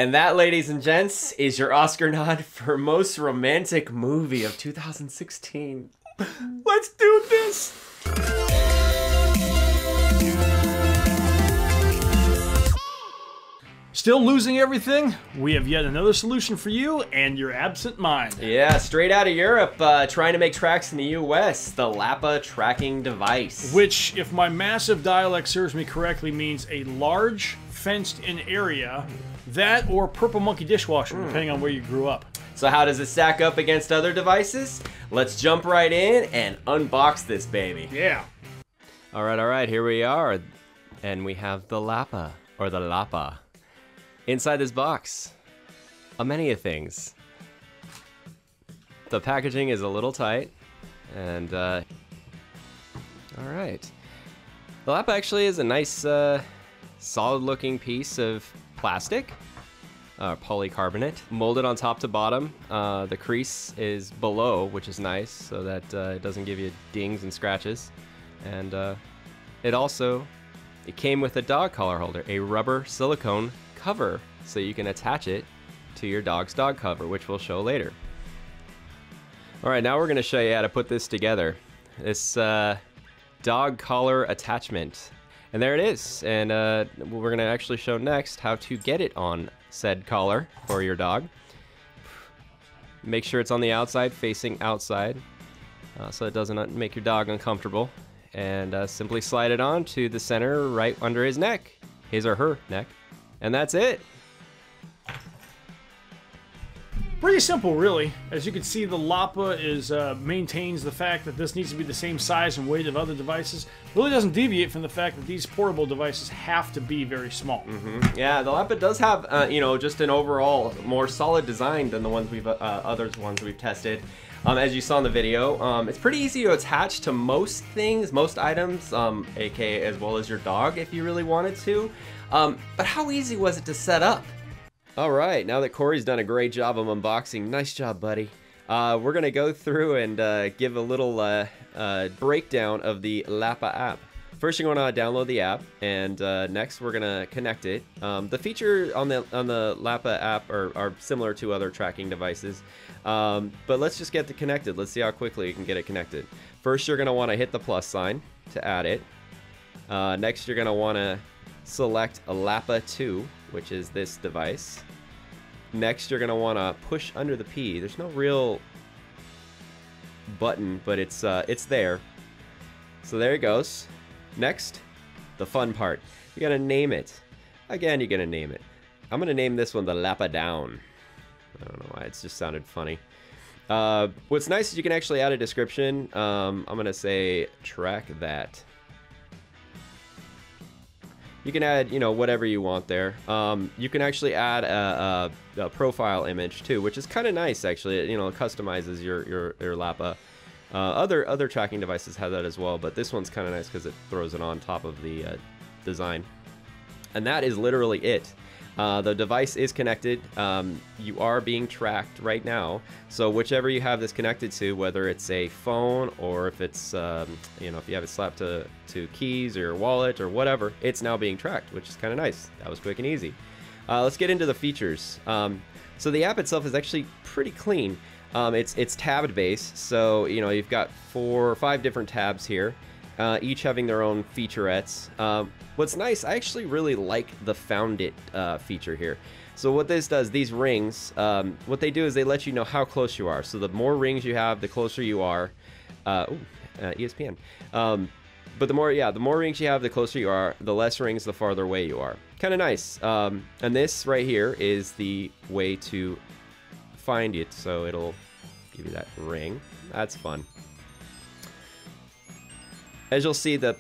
And that, ladies and gents, is your Oscar nod for most romantic movie of 2016. Let's do this! Still losing everything? We have yet another solution for you and your absent mind. Yeah, straight out of Europe, trying to make tracks in the US, the LAPA Tracking Device. Which, if my massive dialect serves me correctly, means a large, fenced-in area, that or Purple Monkey dishwasher, depending on where you grew up. So how does it stack up against other devices? Let's jump right in and unbox this baby. Yeah. All right, here we are. And we have the LAPA, or the LAPA. Inside this box, many of things. The packaging is a little tight, and all right. The LAPA actually is a nice, solid-looking piece of plastic, polycarbonate, molded on top to bottom. The crease is below, which is nice, so that it doesn't give you dings and scratches. And it came with a dog collar holder, a rubber silicone cover, so you can attach it to your dog's dog cover, which we'll show later. All right, now we're going to show you how to put this together. This dog collar attachment. And there it is. And we're going to actually show next how to get it on said collar for your dog. Make sure it's on the outside, facing outside, so it doesn't make your dog uncomfortable. And simply slide it on to the center right under his neck, his or her neck. And that's it. Pretty simple, really. As you can see, the LAPA maintains the fact that this needs to be the same size and weight of other devices. Really doesn't deviate from the fact that these portable devices have to be very small. Yeah, the LAPA does have, just an overall more solid design than the ones other ones we've tested. As you saw in the video, it's pretty easy to attach to most things, most items, aka as well as your dog if you really wanted to. But how easy was it to set up? All right, now that Corey's done a great job of unboxing, nice job, buddy. We're gonna go through and give a little breakdown of the LAPA app. First, you're gonna download the app, and next we're gonna connect it. The features on the LAPA app are similar to other tracking devices, but let's just get it connected. Let's see how quickly you can get it connected. First, you're gonna want to hit the plus sign to add it. Next, you're gonna want to select a LAPA 2, which is this device. Next, you're gonna want to push under the P. There's no real button, but it's there. So there it goes. Next, the fun part. You gotta name it. Again, you're gonna name it. I'm gonna name this one the LAPA Down. I don't know why, it's just sounded funny. What's nice is you can actually add a description. I'm gonna say track that. You can add, whatever you want there. You can actually add a profile image too, which is kind of nice actually. It customizes your LAPA. Other tracking devices have that as well, but this one's kind of nice because it throws it on top of the design. And that is literally it. The device is connected. You are being tracked right now. So whichever you have this connected to, whether it's a phone or if it's, if you have it slapped to keys or your wallet or whatever, it's now being tracked, which is kind of nice. That was quick and easy. Let's get into the features. So the app itself is actually pretty clean. It's tabbed based, so you've got 4 or 5 different tabs here, each having their own featurettes. What's nice, I actually really like the Found It feature here. So what this does, these rings, what they do is they let you know how close you are. So the more rings you have, the closer you are. ESPN. But the more rings you have, the closer you are. The less rings, the farther away you are. Kind of nice. And this right here is the way to find it. So it'll give you that ring. That's fun. As you'll see, the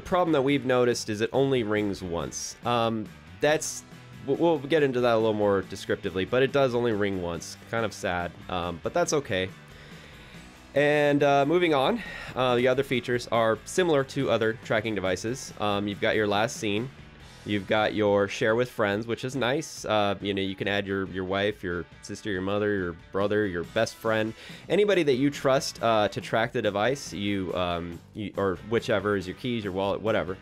problem that we've noticed is it only rings once. We'll get into that a little more descriptively, but it does only ring once. Kind of sad, but that's okay. And moving on, the other features are similar to other tracking devices. You've got your last seen. You've got your share with friends, which is nice. You can add your wife, your sister, your mother, your brother, your best friend, anybody that you trust to track the device. Or whichever is your keys, your wallet, whatever.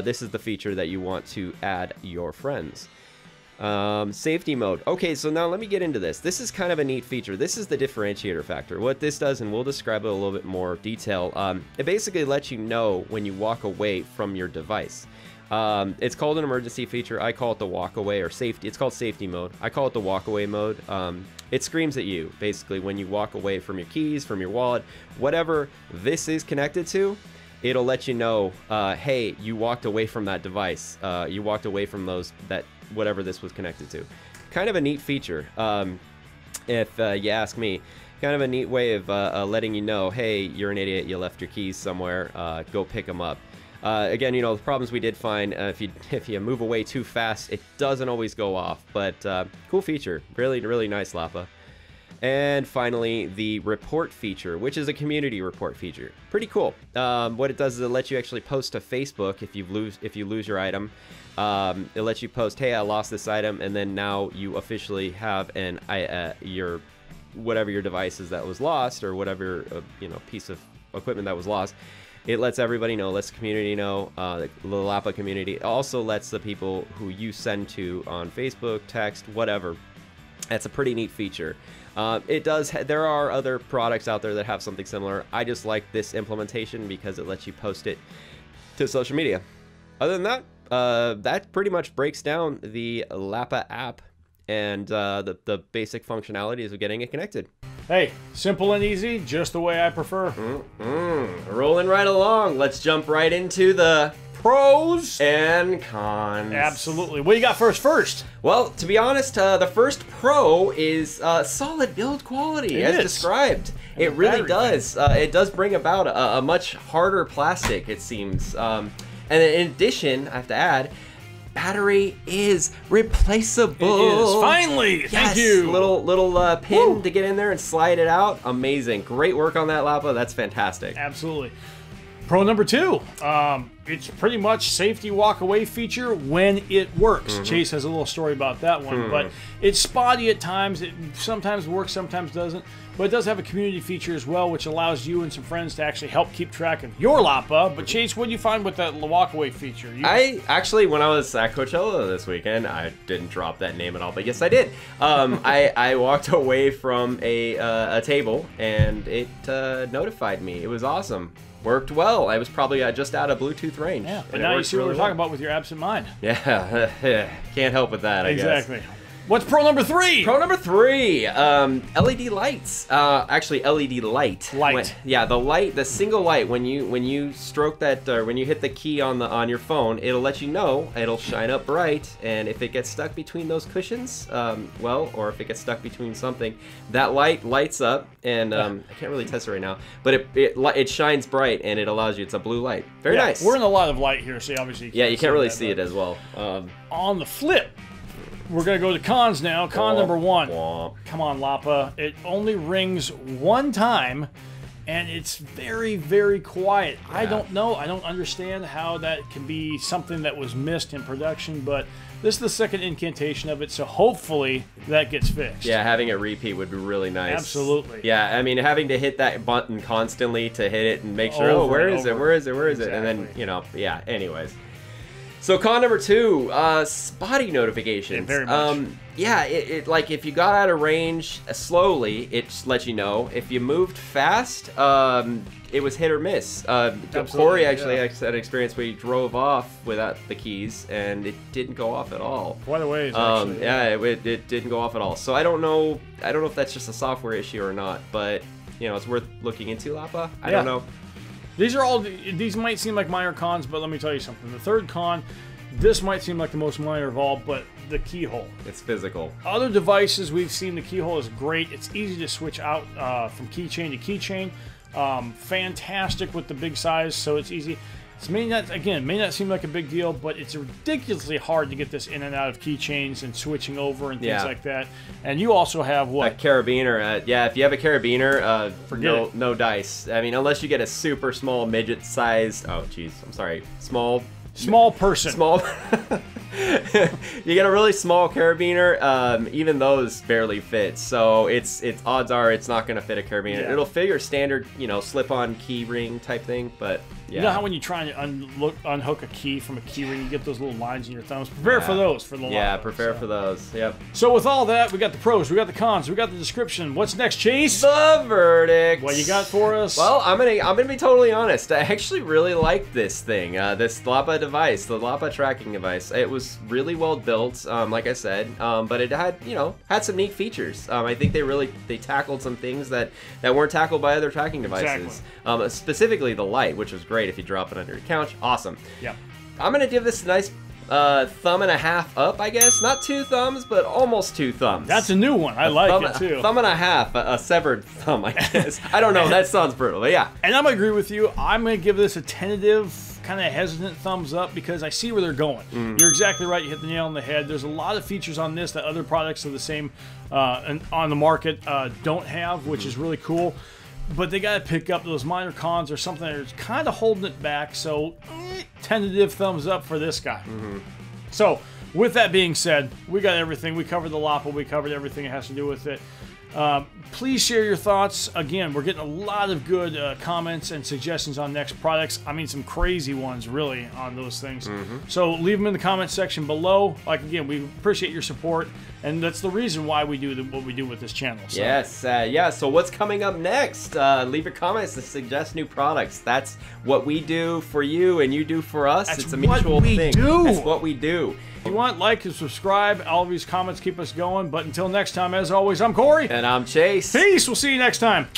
This is the feature that you want to add your friends. Safety mode. Okay, so now let me get into this. This is kind of a neat feature. This is the differentiator factor. What this does, and we'll describe it a little bit more detail, it basically lets you know when you walk away from your device. It's called an emergency feature. I call it the walk away or safety. It's called safety mode. I call it the walk away mode. It screams at you basically when you walk away from your keys, from your wallet, whatever this is connected to. It'll let you know, hey, you walked away from that device. You walked away from whatever this was connected to. Kind of a neat feature, if you ask me. Kind of a neat way of letting you know, hey, you're an idiot, you left your keys somewhere, go pick them up. Again, you know, the problems we did find, if you move away too fast, it doesn't always go off, but cool feature. Really, really nice, LAPA. And finally, the report feature, which is a community report feature. Pretty cool. What it does is it lets you actually post to Facebook if you lose your item. It lets you post, hey, I lost this item, and then now you officially have whatever your device is that was lost, or whatever piece of equipment that was lost. It lets everybody know, lets the community know, the LAPA community. It also lets the people who you send to on Facebook, text, whatever. That's a pretty neat feature. There are other products out there that have something similar. I just like this implementation because it lets you post it to social media. Other than that, that pretty much breaks down the LAPA app and the basic functionalities of getting it connected. Hey, simple and easy, just the way I prefer. Rolling right along. Let's jump right into the pros and cons. Absolutely. What do you got first? Well, to be honest, the first pro is solid build quality, as described. It really does. It does bring about a much harder plastic, it seems. And in addition, I have to add, battery is replaceable. It is. Finally. Yes. Thank you. Little pin to get in there and slide it out. Amazing. Great work on that, LAPA. That's fantastic. Absolutely. Pro number 2, it's pretty much safety walk away feature when it works. Chase has a little story about that one, but it's spotty at times. It sometimes works, sometimes doesn't. But it does have a community feature as well, which allows you and some friends to actually help keep track of your LAPA. But Chase, what did you find with that walk away feature? I actually, when I was at Coachella this weekend, I didn't drop that name at all, but yes, I did. I walked away from a table and it notified me. It was awesome. Worked well. I was probably just out of Bluetooth range. Yeah, but now you see what we're talking about with your absent mind. Yeah, can't help with that, I guess. Exactly. What's pro number 3? Pro number 3, LED lights. Actually, LED light. Yeah, the light, the single light. When you stroke that, or when you hit the key on your phone, it'll let you know. It'll shine up bright, and if it gets stuck between those cushions, or if it gets stuck between something, that light lights up. And I can't really test it right now, but it shines bright, and it allows you. It's a blue light. Very nice. We're in a lot of light here, so obviously. You can't really see it as well. On the flip. We're going to go to cons now. Con number 1. Come on, LAPA. It only rings one time, and it's very, very quiet. Yeah. I don't know. I don't understand how that can be something that was missed in production, but this is the second incantation of it, so hopefully that gets fixed. Yeah, having it repeat would be really nice. Absolutely. Yeah, I mean, having to hit that button constantly to hit it and make sure, where is it? And then, yeah, anyways. So con number 2, spotty notifications. Very much. Yeah, it like if you got out of range slowly, it just lets you know. If you moved fast, it was hit or miss. Corey actually had an experience where he drove off without the keys, and it didn't go off at all. Quite a ways, actually. Yeah, it didn't go off at all. So I don't know if that's just a software issue or not, but it's worth looking into, LAPA. I don't know. These might seem like minor cons, but let me tell you something. The third con, this might seem like the most minor of all, but the keyhole. It's physical. Other devices we've seen, the keyhole is great. It's easy to switch out from keychain to keychain. Fantastic with the big size, so it's easy. It may not seem like a big deal, but it's ridiculously hard to get this in and out of keychains and switching over and things like that. And you also have what? A carabiner. Yeah, if you have a carabiner, no dice. I mean, unless you get a super small midget-sized. Oh, jeez, I'm sorry. Small person. Small. You get a really small carabiner. Even those barely fit. So it's odds are it's not going to fit a carabiner. Yeah. It'll fit your standard, slip-on key ring type thing, but. You know how when you try and unhook a key from a key ring, you get those little lines in your thumbs? Prepare for those for the LAPA. Yeah, prepare for those. Yep. So with all that, we got the pros, we got the cons, we got the description. What's next, Chase? The verdict. What you got for us? Well, I'm gonna be totally honest. I actually really like this thing, this LAPA device, the LAPA tracking device. It was really well built, like I said, but it had some neat features. I think they tackled some things that weren't tackled by other tracking devices. Exactly. Specifically the light, which was great if you drop it under your couch. Awesome. Yep. I'm gonna give this a nice thumb and a half up, I guess. Not 2 thumbs, but almost 2 thumbs. That's a new one. I like it too. Thumb and a half, a severed thumb, I guess. I don't know. That sounds brutal, but yeah. And I'm gonna agree with you. I'm gonna give this a tentative, kind of hesitant thumbs up because I see where they're going. You're exactly right. You hit the nail on the head. There's a lot of features on this that other products of the same and on the market don't have, which is really cool. But they got to pick up those minor cons or something that's kind of holding it back. So, tentative thumbs up for this guy. So, with that being said, we got everything. We covered the LAPA. We covered everything that has to do with it. Please share your thoughts. Again, we're getting a lot of good comments and suggestions on next products. I mean, some crazy ones, really, on those things. So leave them in the comment section below. Like, again, we appreciate your support, and that's the reason why we do what we do with this channel. So. Yes, yeah. So what's coming up next? Leave your comments to suggest new products. That's what we do for you, and you do for us. It's a mutual thing. That's what we do. If you want, like and subscribe. All of these comments keep us going. But until next time, as always, I'm Corey. And I'm Chase. Peace. We'll see you next time.